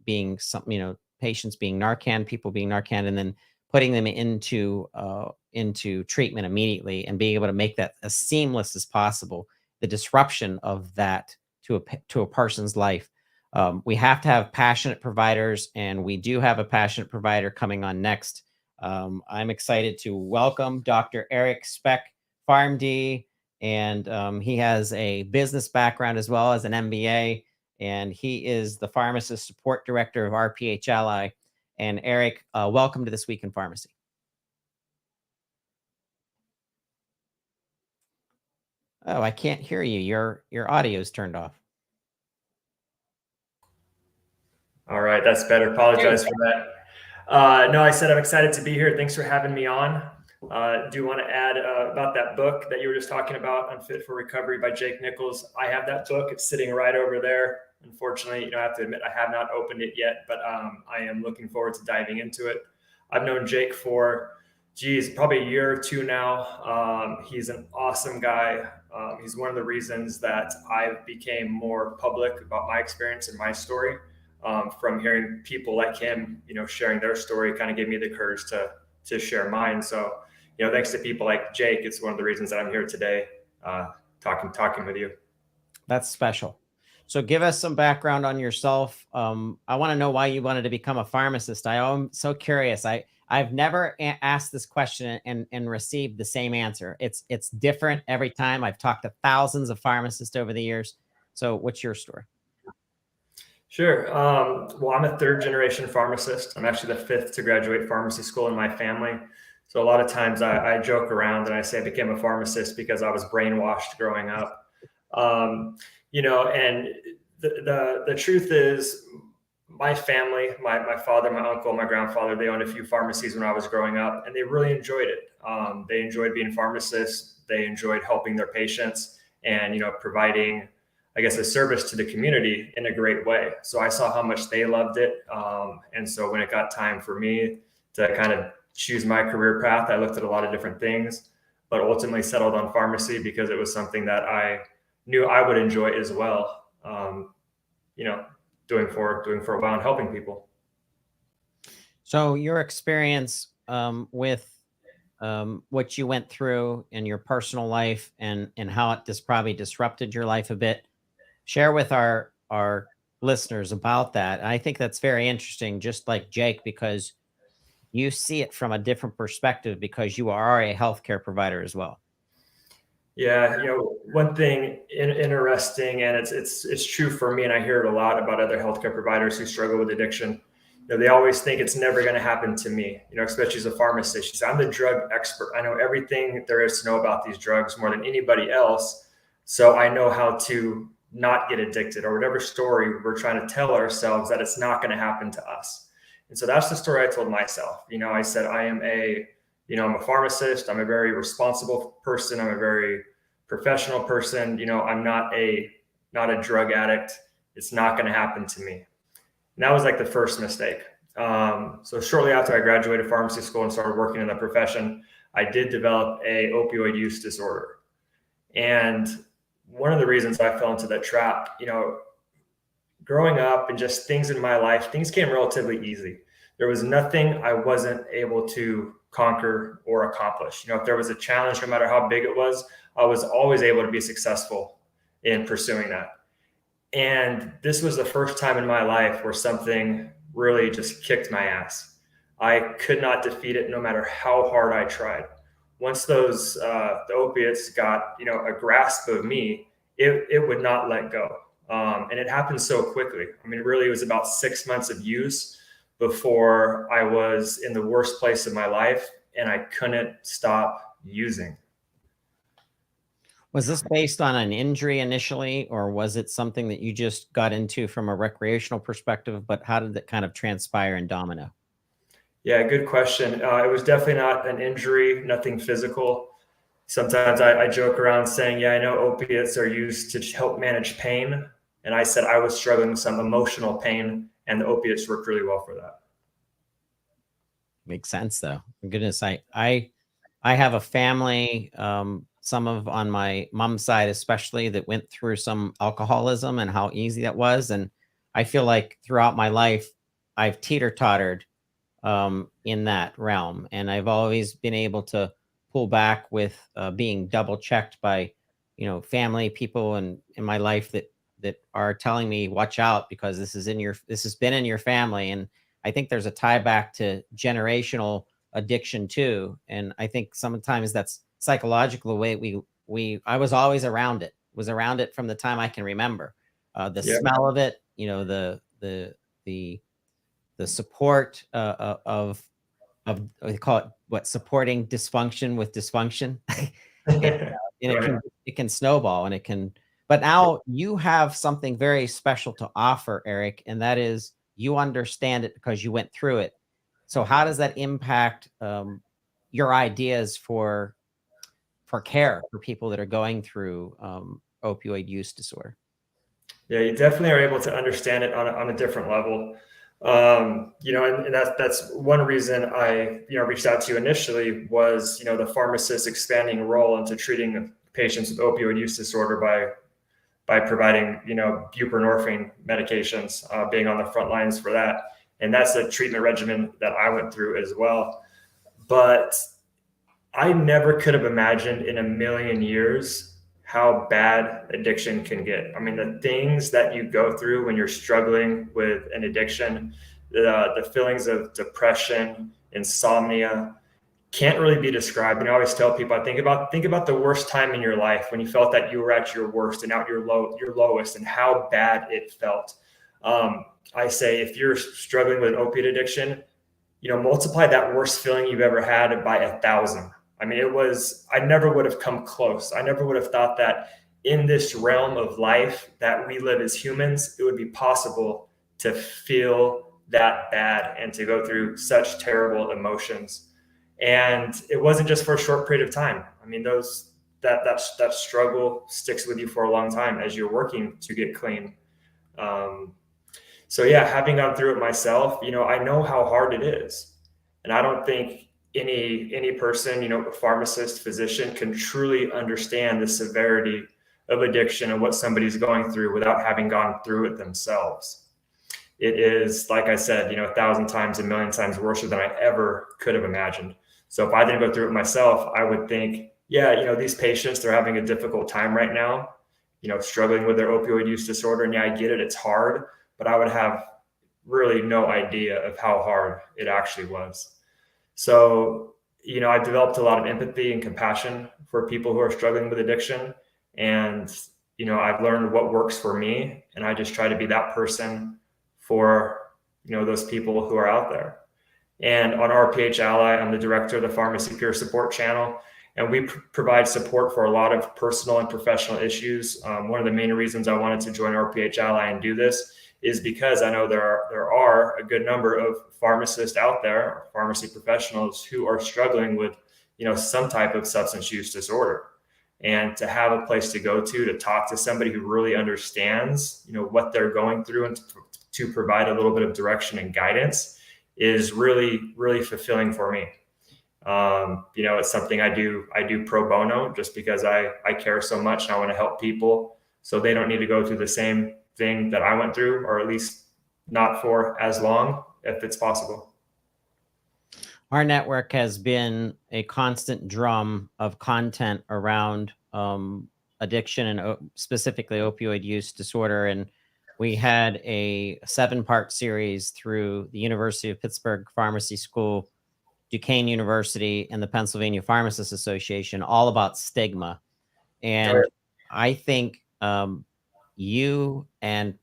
being some, patients being Narcan, people being Narcan, and then putting them into treatment immediately, and being able to make that as seamless as possible. The disruption of that to a person's life. We have to have passionate providers, and we do have a passionate provider coming on next. I'm excited to welcome Dr. Eric Speck, PharmD, and he has a business background as well as an MBA, and he is the pharmacist support director of RPH Ally. And Eric, welcome to This Week in Pharmacy. Oh, I can't hear you. Your audio is turned off. All right, that's better. Apologize for that. No, I said I'm excited to be here. Thanks for having me on. Do want to add about that book that you were just talking about, Unfit for Recovery by Jake Nichols. I have that book. It's sitting right over there. Unfortunately, I have to admit I have not opened it yet, but I am looking forward to diving into it. I've known Jake for, probably a year or two now. He's an awesome guy. He's one of the reasons that I became more public about my experience and my story. From hearing people like him, sharing their story, kind of gave me the courage to share mine. So, thanks to people like Jake, it's one of the reasons that I'm here today, talking with you. That's special. So give us some background on yourself. I want to know why you wanted to become a pharmacist. I'm so curious. I've never asked this question and received the same answer. It's different every time. I've talked to thousands of pharmacists over the years. So what's your story? Sure. Well, I'm a third generation pharmacist. I'm actually the fifth to graduate pharmacy school in my family. So a lot of times I joke around and I say I became a pharmacist because I was brainwashed growing up. And the truth is, my family, my father, my uncle, my grandfather, they owned a few pharmacies when I was growing up, and they really enjoyed it. They enjoyed being pharmacists. They enjoyed helping their patients and, providing, I guess, a service to the community in a great way. So I saw how much they loved it. And so when it got time for me to kind of choose my career path, I looked at a lot of different things, but ultimately settled on pharmacy because it was something that I knew I would enjoy as well. Doing for a while and helping people. So your experience with what you went through in your personal life and how it just probably disrupted your life a bit. Share with our listeners about that. I think that's very interesting, just like Jake, because you see it from a different perspective because you are a healthcare provider as well. Yeah, one thing interesting, and it's true for me, and I hear it a lot about other healthcare providers who struggle with addiction. They always think it's never going to happen to me. Especially as a pharmacist, she says, I'm the drug expert. I know everything there is to know about these drugs more than anybody else. So I know how to not get addicted, or whatever story we're trying to tell ourselves that it's not going to happen to us. And so that's the story I told myself. I said, I'm a pharmacist. I'm a very responsible person. I'm a very professional person. I'm not a drug addict. It's not going to happen to me. And that was like the first mistake. So shortly after I graduated pharmacy school and started working in the profession, I did develop a opioid use disorder. And one of the reasons I fell into that trap, growing up and just things in my life, things came relatively easy. There was nothing I wasn't able to conquer or accomplish. If there was a challenge, no matter how big it was, I was always able to be successful in pursuing that. And this was the first time in my life where something really just kicked my ass. I could not defeat it no matter how hard I tried. Once those the opiates got a grasp of me, it would not let go. And it happened so quickly. Really, it was about 6 months of use before I was in the worst place of my life and I couldn't stop using. Was this based on an injury initially, or was it something that you just got into from a recreational perspective? But how did that kind of transpire in domino? Yeah, good question. It was definitely not an injury, nothing physical. Sometimes I joke around saying, yeah, I know opiates are used to help manage pain. And I said I was struggling with some emotional pain, and the opiates worked really well for that. Makes sense, though. Goodness, I have a family, some of on my mom's side especially, that went through some alcoholism and how easy that was. And I feel like throughout my life, I've teeter-tottered in that realm, and I've always been able to pull back with being double checked by family people and in my life that are telling me watch out because this has been in your family. And I think there's a tie back to generational addiction too, and I think sometimes that's psychological, the way I was always around it, from the time I can remember. The smell of it, the support of they call it what, supporting dysfunction with dysfunction. and it can snowball, and it can. But now you have something very special to offer, Eric, and that is you understand it because you went through it. So how does that impact your ideas for care for people that are going through opioid use disorder? Yeah, you definitely are able to understand it on a different level. And that's one reason I, reached out to you initially was, the pharmacist's expanding role into treating patients with opioid use disorder by providing, buprenorphine medications, being on the front lines for that. And that's a treatment regimen that I went through as well. But I never could have imagined in a million years how bad addiction can get. The things that you go through when you're struggling with an addiction, the feelings of depression, insomnia, can't really be described. And I always tell people, think about the worst time in your life when you felt that you were at your worst and at your lowest, and how bad it felt. I say, if you're struggling with an opiate addiction, multiply that worst feeling you've ever had by 1,000. I never would have come close. I never would have thought that in this realm of life that we live as humans, it would be possible to feel that bad and to go through such terrible emotions. And it wasn't just for a short period of time. That struggle sticks with you for a long time as you're working to get clean. So yeah, having gone through it myself, I know how hard it is. And I don't think any person, pharmacist, physician, can truly understand the severity of addiction and what somebody's going through without having gone through it themselves. it is, like I said, 1,000 times, 1,000,000 times worse than I ever could have imagined. So if I didn't go through it myself, I would think, yeah, these patients, they're having a difficult time right now, struggling with their opioid use disorder. And yeah, I get it. It's hard, but I would have really no idea of how hard it actually was. So, I developed a lot of empathy and compassion for people who are struggling with addiction. And, I've learned what works for me. And I just try to be that person for, those people who are out there. And on RPH Ally, I'm the director of the Pharmacy Peer Support Channel. And we provide support for a lot of personal and professional issues. One of the main reasons I wanted to join RPH Ally and do this is because I know there are a good number of pharmacists out there, pharmacy professionals, who are struggling with, some type of substance use disorder. And to have a place to go to talk to somebody who really understands, what they're going through, and to provide a little bit of direction and guidance is really, really fulfilling for me. It's something I do pro bono, just because I care so much and I want to help people so they don't need to go through the same thing that I went through, or at least not for as long, if it's possible. Our network has been a constant drum of content around addiction and specifically opioid use disorder. And we had a 7-part series through the University of Pittsburgh Pharmacy School, Duquesne University, and the Pennsylvania Pharmacists Association, all about stigma. And I think you and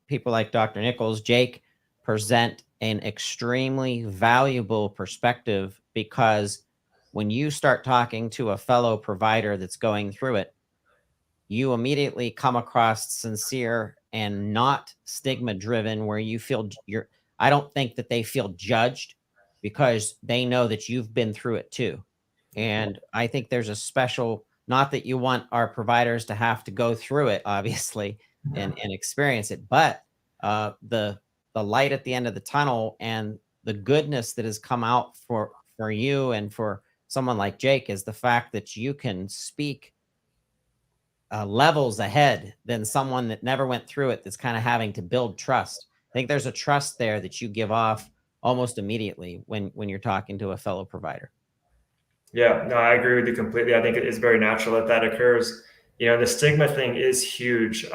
people like Dr. Nichols, Jake, present an extremely valuable perspective, because when you start talking to a fellow provider that's going through it, you immediately come across sincere and not stigma driven, where you feel I don't think that they feel judged, because they know that you've been through it too. And I think there's a special, not that you want our providers to have to go through it, obviously, and experience it, but the light at the end of the tunnel and the goodness that has come out for you and for someone like Jake is the fact that you can speak levels ahead than someone that never went through it, that's kind of having to build trust. I think there's a trust there that you give off almost immediately when you're talking to a fellow provider. Yeah, no, I agree with you completely. I think it is very natural that occurs. The stigma thing is huge.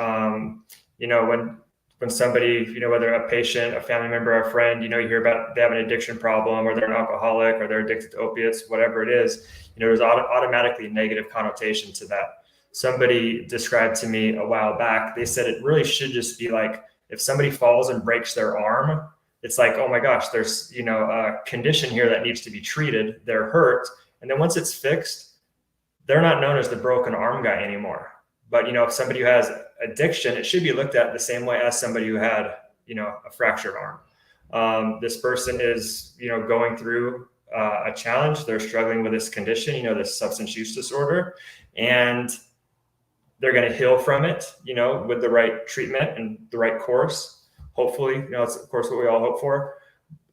When somebody, whether a patient, a family member, a friend, you hear about they have an addiction problem, or they're an alcoholic, or they're addicted to opiates, whatever it is, there's automatically a negative connotation to that. Somebody described to me a while back, they said it really should just be like, if somebody falls and breaks their arm, it's like, oh my gosh, there's, a condition here that needs to be treated. They're hurt. And then once it's fixed, they're not known as the broken arm guy anymore. But, if somebody who has addiction, it should be looked at the same way as somebody who had, a fractured arm. This person is, going through a challenge. They're struggling with this condition, this substance use disorder, and they're going to heal from it, with the right treatment and the right course. Hopefully, it's of course what we all hope for.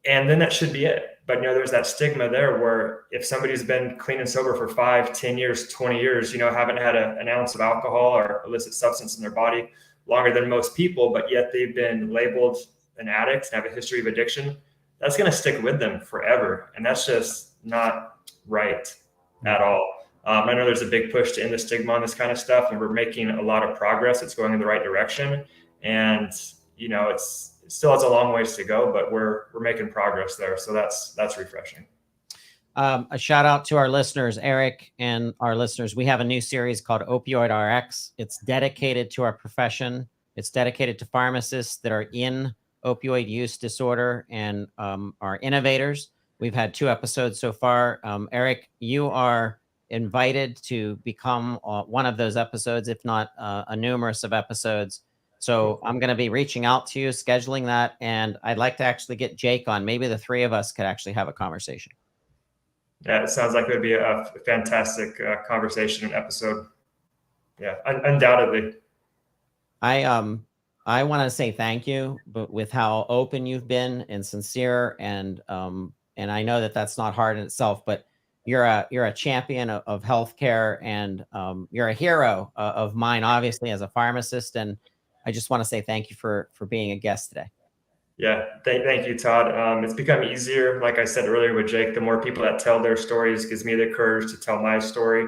And then that should be it. But, there's that stigma there where if somebody's been clean and sober for 5, 10 years, 20 years, haven't had an ounce of alcohol or illicit substance in their body longer than most people, but yet they've been labeled an addict and have a history of addiction, that's going to stick with them forever. And that's just not right at all. I know there's a big push to end the stigma on this kind of stuff, and we're making a lot of progress. It's going in the right direction. And, it still has a long ways to go, but we're making progress there. So that's refreshing. A shout out to our listeners, Eric, and our listeners. We have a new series called Opioid RX. It's dedicated to our profession. It's dedicated to pharmacists that are in opioid use disorder and are innovators. We've had 2 episodes so far. Eric, you are invited to become one of those episodes, if not a numerous of episodes. So I'm going to be reaching out to you, scheduling that. And I'd like to actually get Jake on. Maybe the 3 of us could actually have a conversation. Yeah, it sounds like it would be a fantastic conversation and episode. Yeah, undoubtedly. I want to say thank you, but with how open you've been and sincere, and I know that that's not hard in itself, but you're a champion of healthcare, and you're a hero of mine, obviously, as a pharmacist. And I just want to say thank you for being a guest today. Yeah, thank you, Todd. It's become easier, like I said earlier with Jake, the more people that tell their stories gives me the courage to tell my story.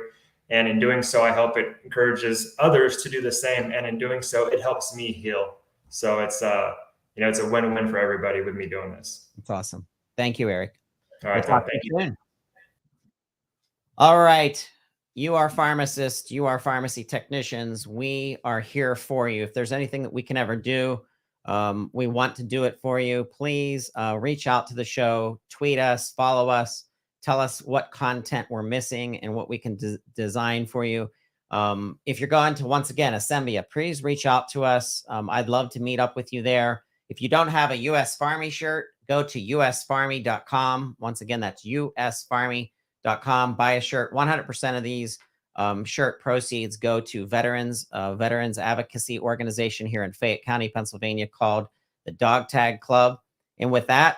And in doing so, I hope it encourages others to do the same. And in doing so, it helps me heal. So it's it's a win-win for everybody with me doing this. That's awesome. Thank you, Eric. All right, We'll Todd, talk thank to you. you soon. All right. You are pharmacists, you are pharmacy technicians. We are here for you. If there's anything that we can ever do, we want to do it for you. Please reach out to the show, tweet us, follow us, tell us what content we're missing and what we can design for you. If you're going to, once again, Assembia, please reach out to us. I'd love to meet up with you there. If you don't have a US Farmy shirt, go to usfarmy.com. Once again, that's usfarmy.com. Buy a shirt. 100% of these shirt proceeds go to veterans advocacy organization here in Fayette County, Pennsylvania, called the Dog Tag Club. And with that,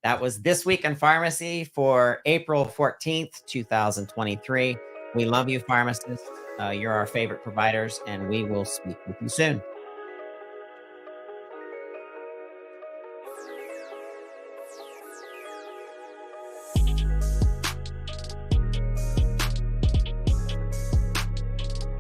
that was This Week in Pharmacy for April 14th, 2023. We love you, pharmacists. You're our favorite providers, and we will speak with you soon.